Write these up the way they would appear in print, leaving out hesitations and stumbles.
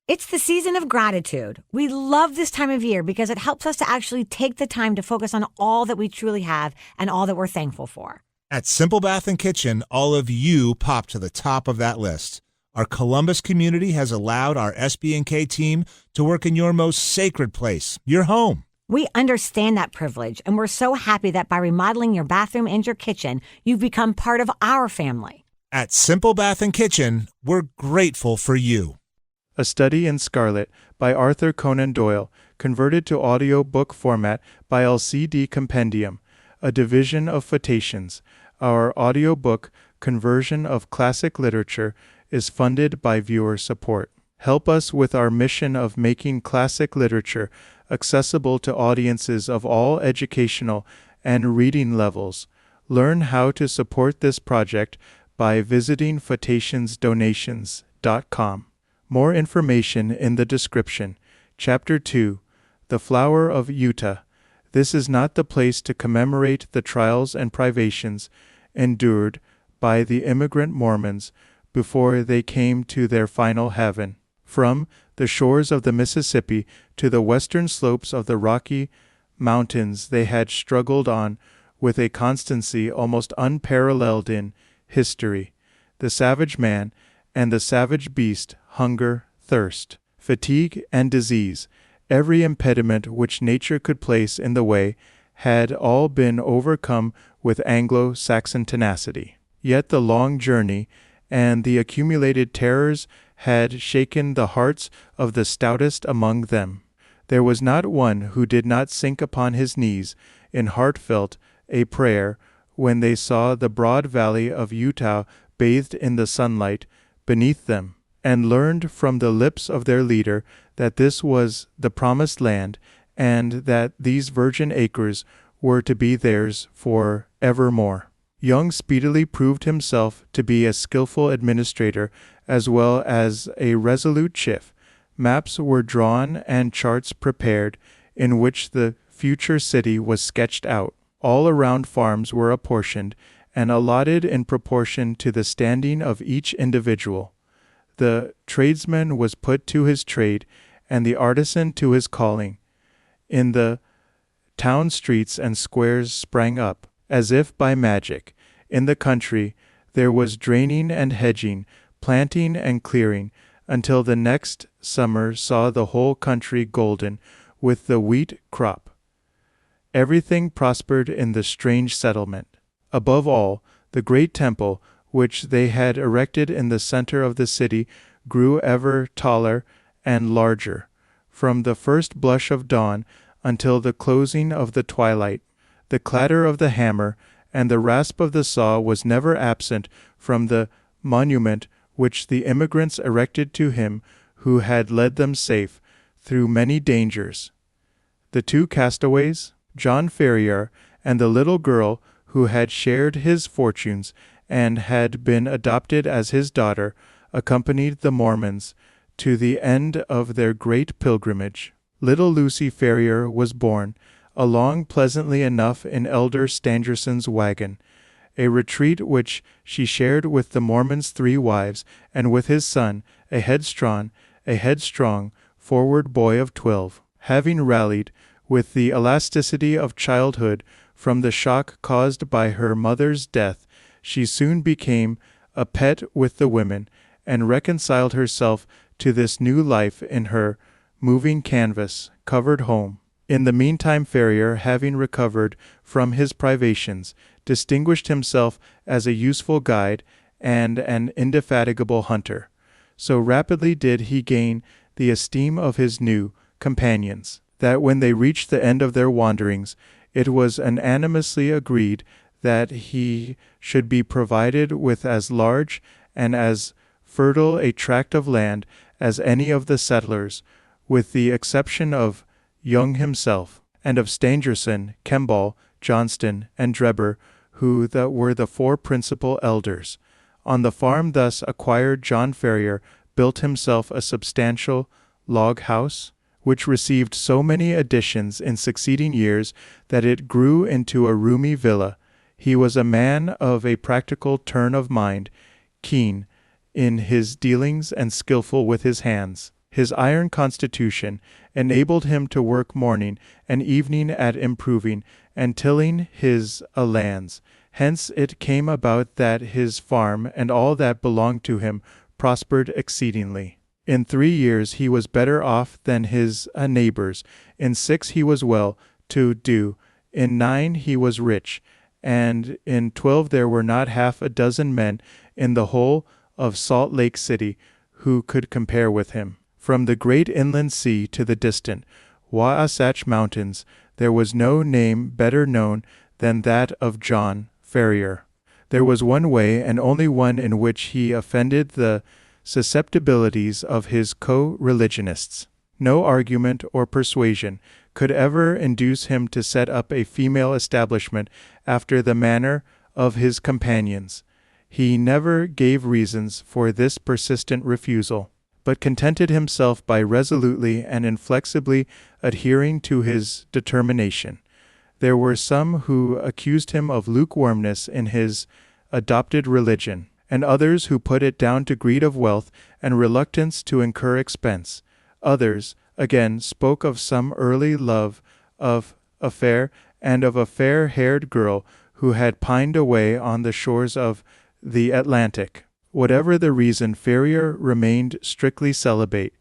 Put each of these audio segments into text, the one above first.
It's the season of gratitude. We love this time of year because it helps us to actually take the time to focus on all that we truly have and all that we're thankful for. At Simple Bath and Kitchen, all of you pop to the top of that list. Our Columbus community has allowed our SB&K team to work in your most sacred place, your home. We understand that privilege, and we're so happy that by remodeling your bathroom and your kitchen, you've become part of our family. At Simple Bath and Kitchen, we're grateful for you. A Study in Scarlet by Arthur Conan Doyle, converted to audio book format by LCD Compendium, a division of Photations. Our audiobook conversion of classic literature is funded by viewer support. Help us with our mission of making classic literature accessible to audiences of all educational and reading levels. Learn how to support this project by visiting photationsdonations.com. More information in the description. Chapter 2, The Flower of Utah. This is not the place to commemorate the trials and privations endured by the immigrant Mormons before they came to their final heaven. From the shores of the Mississippi to the western slopes of the Rocky Mountains, they had struggled on with a constancy almost unparalleled in history. The savage man and the savage beast, hunger, thirst, fatigue, and disease, every impediment which nature could place in the way, had all been overcome with Anglo-Saxon tenacity. Yet the long journey and the accumulated terrors had shaken the hearts of the stoutest among them. There was not one who did not sink upon his knees in heartfelt a prayer when they saw the broad valley of Utah bathed in the sunlight beneath them, and learned from the lips of their leader that this was the promised land, and that these virgin acres were to be theirs for evermore. Young speedily proved himself to be a skillful administrator as well as a resolute chief. Maps were drawn and charts prepared, in which the future city was sketched out. All around farms were apportioned and allotted in proportion to the standing of each individual. The tradesman was put to his trade, and the artisan to his calling. In the town streets and squares sprang up, as if by magic. In the country there was draining and hedging, planting and clearing, until the next summer saw the whole country golden with the wheat crop. Everything prospered in the strange settlement. Above all, the great temple, which they had erected in the center of the city, grew ever taller and larger, from the first blush of dawn until the closing of the twilight. The clatter of the hammer and the rasp of the saw was never absent from the monument which the immigrants erected to him who had led them safe through many dangers. The two castaways, John Ferrier, and the little girl who had shared his fortunes and had been adopted as his daughter, accompanied the Mormons to the end of their great pilgrimage. Little Lucy Ferrier was born, along pleasantly enough in Elder Stangerson's wagon, a retreat which she shared with the Mormon's 3 wives and with his son, a headstrong, forward boy of 12. Having rallied with the elasticity of childhood from the shock caused by her mother's death, she soon became a pet with the women, and reconciled herself to this new life in her moving canvas-covered home. In the meantime, Ferrier, having recovered from his privations, distinguished himself as a useful guide and an indefatigable hunter. So rapidly did he gain the esteem of his new companions, that when they reached the end of their wanderings, it was unanimously agreed that he should be provided with as large and as fertile a tract of land as any of the settlers, with the exception of Young himself, and of Stangerson, Kemball, Johnston, and Drebber, who were the 4 principal elders. On the farm thus acquired, John Ferrier built himself a substantial log house, which received so many additions in succeeding years that it grew into a roomy villa. He was a man of a practical turn of mind, keen in his dealings and skillful with his hands. His iron constitution enabled him to work morning and evening at improving and tilling his lands. Hence it came about that his farm and all that belonged to him prospered exceedingly. In 3 years he was better off than his neighbors. In 6 he was well to do. In 9 he was rich. And in 12 there were not half a dozen men in the whole of Salt Lake City who could compare with him. From the great inland sea to the distant Wasatch Mountains, there was no name better known than that of John Ferrier. There was one way, and only one, in which he offended the susceptibilities of his co-religionists. No argument or persuasion could ever induce him to set up a female establishment after the manner of his companions. He never gave reasons for this persistent refusal, but contented himself by resolutely and inflexibly adhering to his determination. There were some who accused him of lukewarmness in his adopted religion, and others who put it down to greed of wealth and reluctance to incur expense. Others, again, spoke of some early love of a fair fair-haired girl who had pined away on the shores of the Atlantic. Whatever the reason, Ferrier remained strictly celibate.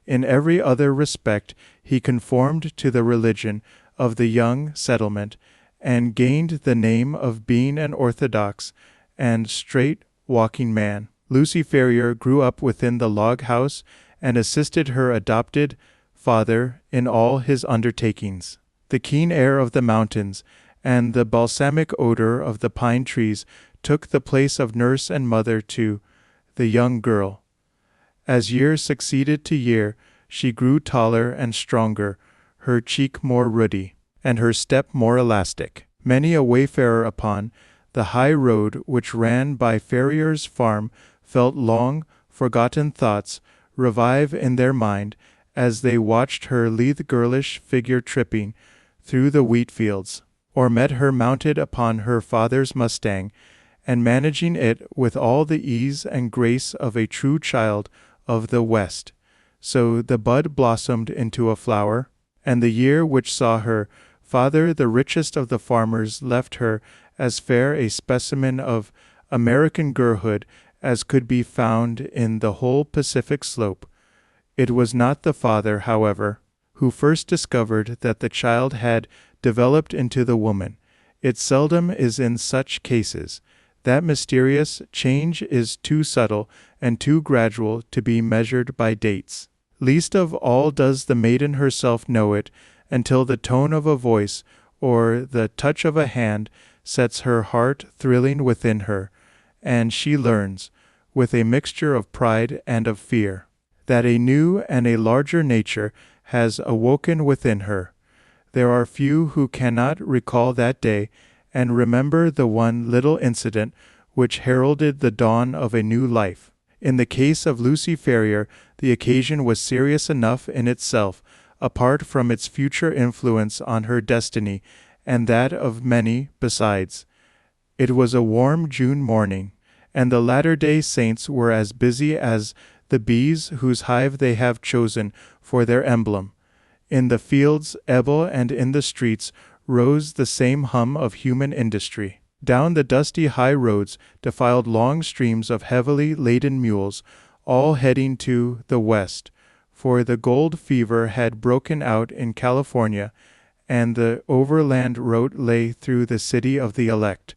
In every other respect he conformed to the religion of the young settlement, and gained the name of being an orthodox and straight-walking man. Lucy Ferrier grew up within the log house and assisted her adopted father in all his undertakings. The keen air of the mountains and the balsamic odor of the pine trees took the place of nurse and mother to the young girl. As year succeeded to year, she grew taller and stronger, her cheek more ruddy, and her step more elastic. Many a wayfarer upon the high road which ran by Ferrier's farm felt long forgotten thoughts revive in their mind as they watched her lithe girlish figure tripping through the wheat fields, or met her mounted upon her father's Mustang, and managing it with all the ease and grace of a true child of the West. So the bud blossomed into a flower, and the year which saw her father the richest of the farmers left her as fair a specimen of American girlhood as could be found in the whole Pacific slope. It was not the father, however, who first discovered that the child had developed into the woman. It seldom is in such cases. That mysterious change is too subtle and too gradual to be measured by dates. Least of all does the maiden herself know it until the tone of a voice or the touch of a hand sets her heart thrilling within her, and she learns, with a mixture of pride and of fear, that a new and a larger nature has awoken within her. There are few who cannot recall that day and remember the one little incident which heralded the dawn of a new life. In the case of Lucy Ferrier, the occasion was serious enough in itself, apart from its future influence on her destiny and that of many besides. It was a warm June morning, and the Latter-day Saints were as busy as the bees whose hive they have chosen for their emblem. In the fields, Ebel, and in the streets rose the same hum of human industry. Down the dusty high roads defiled long streams of heavily laden mules, all heading to the west, for the gold fever had broken out in California, and the overland road lay through the city of the elect.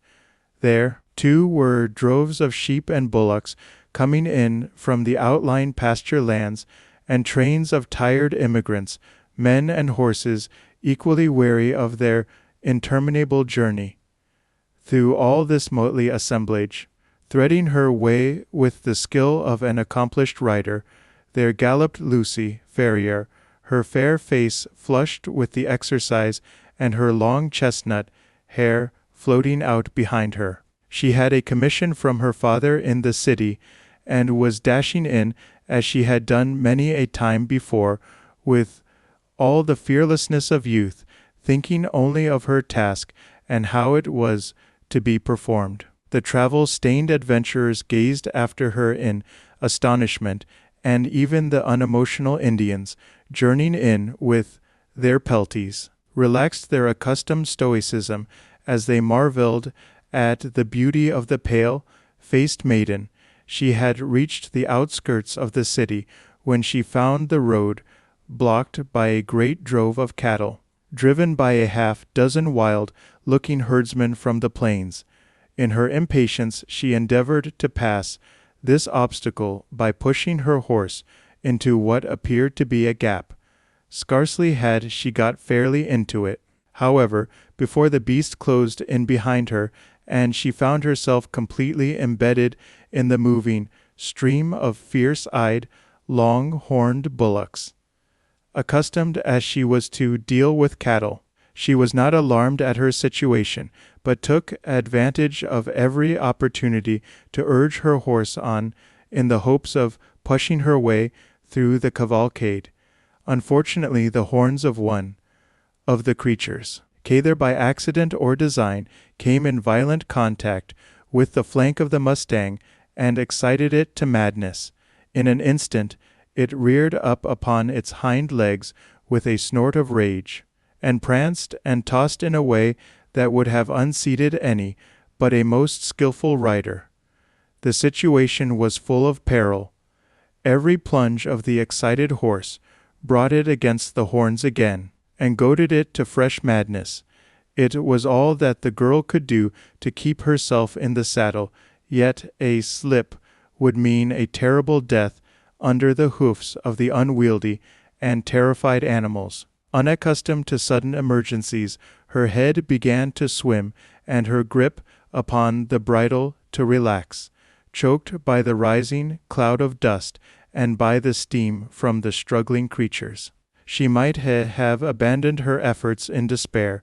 There, too, were droves of sheep and bullocks coming in from the outlying pasture lands, and trains of tired immigrants, men and horses, equally weary of their interminable journey. Through all this motley assemblage, threading her way with the skill of an accomplished rider, there galloped Lucy Ferrier, her fair face flushed with the exercise and her long chestnut hair floating out behind her. She had a commission from her father in the city, and was dashing in, as she had done many a time before, with all the fearlessness of youth, thinking only of her task and how it was to be performed. The travel-stained adventurers gazed after her in astonishment, and even the unemotional Indians, journeying in with their pelties, relaxed their accustomed stoicism as they marveled at the beauty of the pale-faced maiden. She had reached the outskirts of the city when she found the road blocked by a great drove of cattle, driven by a half-dozen wild-looking herdsmen from the plains. In her impatience she endeavored to pass this obstacle by pushing her horse into what appeared to be a gap. Scarcely had she got fairly into it, however, before the beast closed in behind her, and she found herself completely embedded in the moving stream of fierce-eyed, long-horned bullocks. Accustomed as she was to deal with cattle, she was not alarmed at her situation, but took advantage of every opportunity to urge her horse on in the hopes of pushing her way through the cavalcade. Unfortunately, the horns of one of the creatures, either by accident or design, came in violent contact with the flank of the mustang and excited it to madness. In an instant, it reared up upon its hind legs with a snort of rage, and pranced and tossed in a way that would have unseated any but a most skilful rider. The situation was full of peril. Every plunge of the excited horse brought it against the horns again, and goaded it to fresh madness. It was all that the girl could do to keep herself in the saddle, yet a slip would mean a terrible death under the hoofs of the unwieldy and terrified animals. Unaccustomed to sudden emergencies, her head began to swim and her grip upon the bridle to relax, choked by the rising cloud of dust and by the steam from the struggling creatures. She might have abandoned her efforts in despair,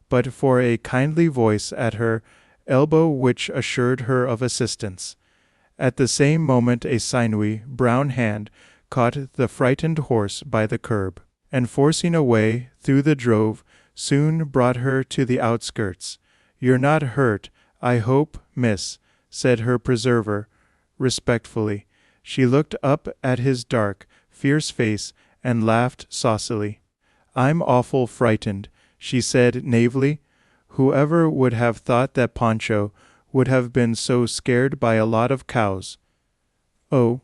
but for a kindly voice at her elbow which assured her of assistance. At the same moment a sinewy, brown hand caught the frightened horse by the curb, and forcing a way through the drove, soon brought her to the outskirts. "You're not hurt, I hope, miss," said her preserver, respectfully. She looked up at his dark, fierce face and laughed saucily. "I'm awful frightened," she said naively. "Whoever would have thought that Pancho would have been so scared by a lot of cows?" "Oh,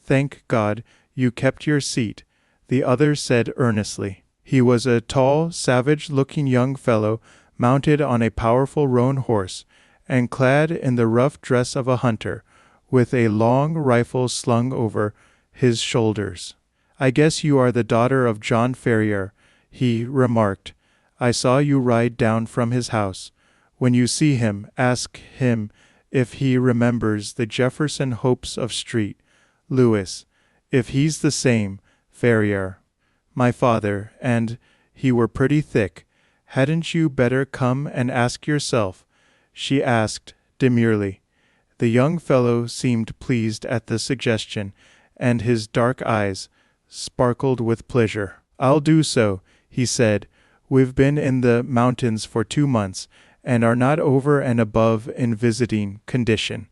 thank God you kept your seat," the other said earnestly. He was a tall, savage-looking young fellow, mounted on a powerful roan horse, and clad in the rough dress of a hunter, with a long rifle slung over his shoulders. "I guess you are the daughter of John Ferrier," he remarked. "I saw you ride down from his house. When you see him, ask him if he remembers the Jefferson Hopes of Street, Lewis. If he's the same, Ferrier. My father and he were pretty thick. Hadn't you better come and ask yourself?" she asked demurely. The young fellow seemed pleased at the suggestion, and his dark eyes sparkled with pleasure. "I'll do so," he said. "We've been in the mountains for 2 months, and are not over and above in visiting condition.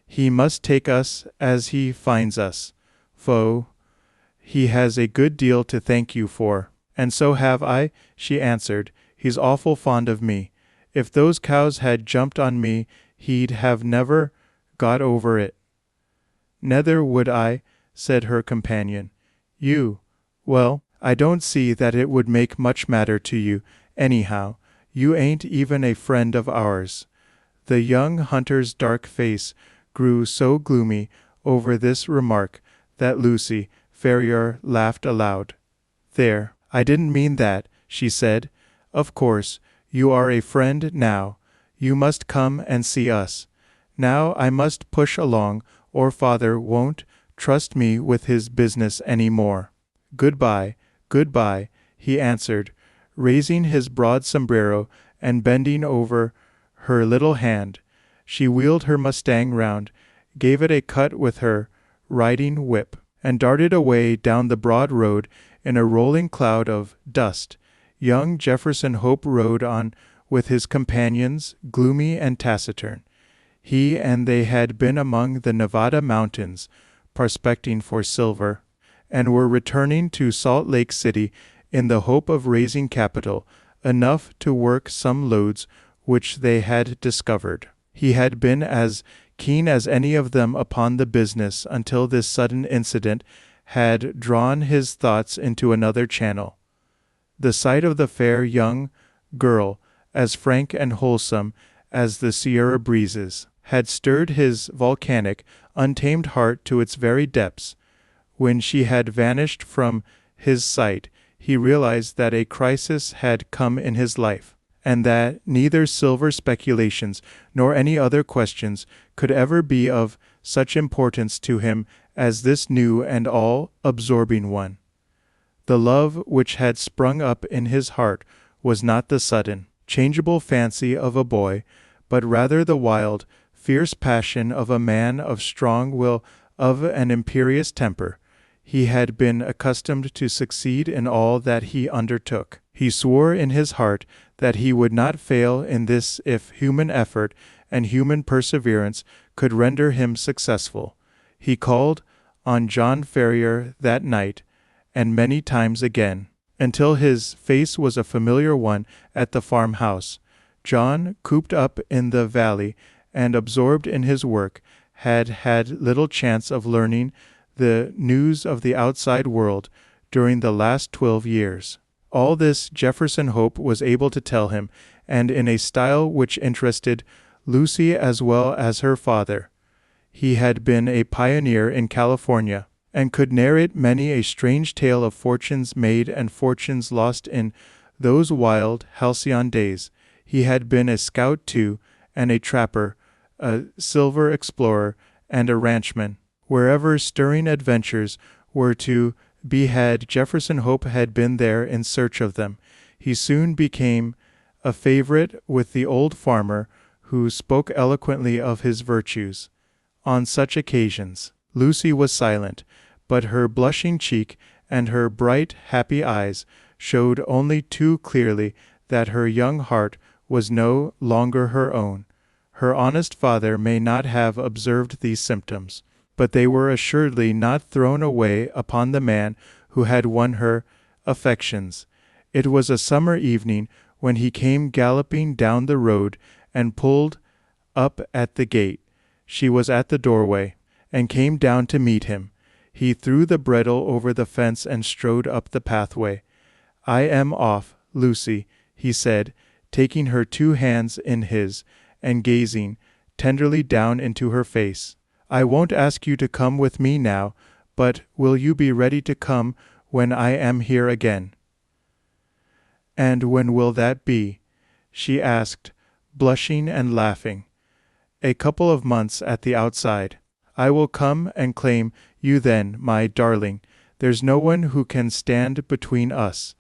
He must take us as he finds us. He has a good deal to thank you for." "And so have I," she answered. "He's awful fond of me. If those cows had jumped on me, he'd have never got over it." "Neither would I," said her companion. Well, I don't see that it would make much matter to you, anyhow. You ain't even a friend of ours." The young hunter's dark face grew so gloomy over this remark that Lucy Ferrier laughed aloud. "There, I didn't mean that," she said. "Of course, you are a friend now. You must come and see us. Now I must push along, or father won't trust me with his business any more." "Goodbye, goodbye," he answered, raising his broad sombrero and bending over her little hand. She wheeled her mustang round, gave it a cut with her riding whip, and darted away down the broad road in a rolling cloud of dust. Young Jefferson Hope rode on with his companions, gloomy and taciturn. He and they had been among the Nevada mountains, prospecting for silver, and were returning to Salt Lake City in the hope of raising capital enough to work some lodes which they had discovered. He had been as keen as any of them upon the business until this sudden incident had drawn his thoughts into another channel. The sight of the fair young girl, as frank and wholesome as the Sierra breezes, had stirred his volcanic, untamed heart to its very depths. When she had vanished from his sight, he realized that a crisis had come in his life, and that neither silver speculations nor any other questions could ever be of such importance to him as this new and all-absorbing one. The love which had sprung up in his heart was not the sudden, changeable fancy of a boy, but rather the wild, fierce passion of a man of strong will, of an imperious temper. He had been accustomed to succeed in all that he undertook. He swore in his heart that he would not fail in this if human effort and human perseverance could render him successful. He called on John Ferrier that night, and many times again, until his face was a familiar one at the farmhouse. John, cooped up in the valley and absorbed in his work, had had little chance of learning the news of the outside world during the last 12 years. All this Jefferson Hope was able to tell him, and in a style which interested Lucy as well as her father. He had been a pioneer in California, and could narrate many a strange tale of fortunes made and fortunes lost in those wild, halcyon days. He had been a scout too, and a trapper, a silver explorer, and a ranchman. Wherever stirring adventures were to be had, Jefferson Hope had been there in search of them. He soon became a favorite with the old farmer, who spoke eloquently of his virtues. On such occasions, Lucy was silent, but her blushing cheek and her bright, happy eyes showed only too clearly that her young heart was no longer her own. Her honest father may not have observed these symptoms, but they were assuredly not thrown away upon the man who had won her affections. It was a summer evening when he came galloping down the road and pulled up at the gate. She was at the doorway, and came down to meet him. He threw the bridle over the fence and strode up the pathway. "I am off, Lucy," he said, taking her 2 hands in his, and gazing tenderly down into her face. "I won't ask you to come with me now, but will you be ready to come when I am here again?" "And when will that be?" she asked, blushing and laughing. "A couple of months at the outside. I will come and claim you then, my darling. There's no one who can stand between us."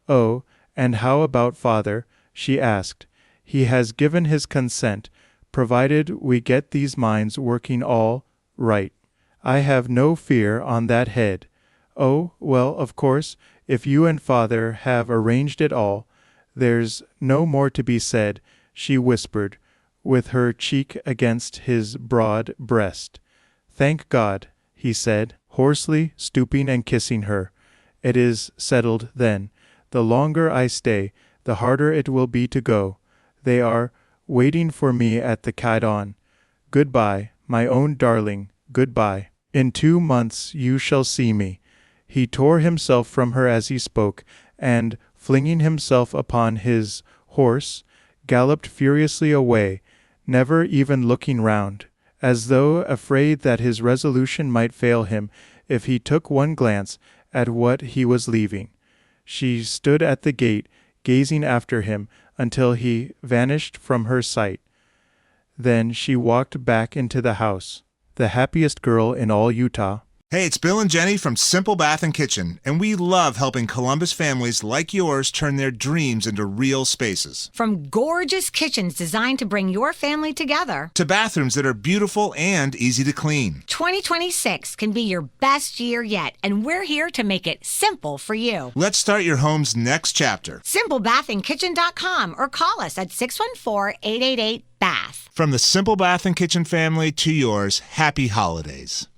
"Oh, and how about father?" she asked. "He has given his consent, provided we get these mines working all right. I have no fear on that head." "Oh, well, of course, if you and father have arranged it all, there's no more to be said," she whispered, with her cheek against his broad breast. "Thank God," he said, hoarsely, stooping and kissing her. "It is settled, then. The longer I stay, the harder it will be to go. They are waiting for me at the Cadon. Good-bye, my own darling, good-bye. In 2 months you shall see me." He tore himself from her as he spoke, and, flinging himself upon his horse, galloped furiously away, never even looking round, as though afraid that his resolution might fail him if he took one glance at what he was leaving. She stood at the gate, gazing after him until he vanished from her sight. Then she walked back into the house, the happiest girl in all Utah. Hey, it's Bill and Jenny from Simple Bath and Kitchen, and we love helping Columbus families like yours turn their dreams into real spaces. From gorgeous kitchens designed to bring your family together, To bathrooms that are beautiful and easy to clean. 2026 can be your best year yet, and we're here to make it simple for you. Let's start your home's next chapter. SimpleBathAndKitchen.com or call us at 614-888-BATH. From the Simple Bath and Kitchen family to yours, happy holidays.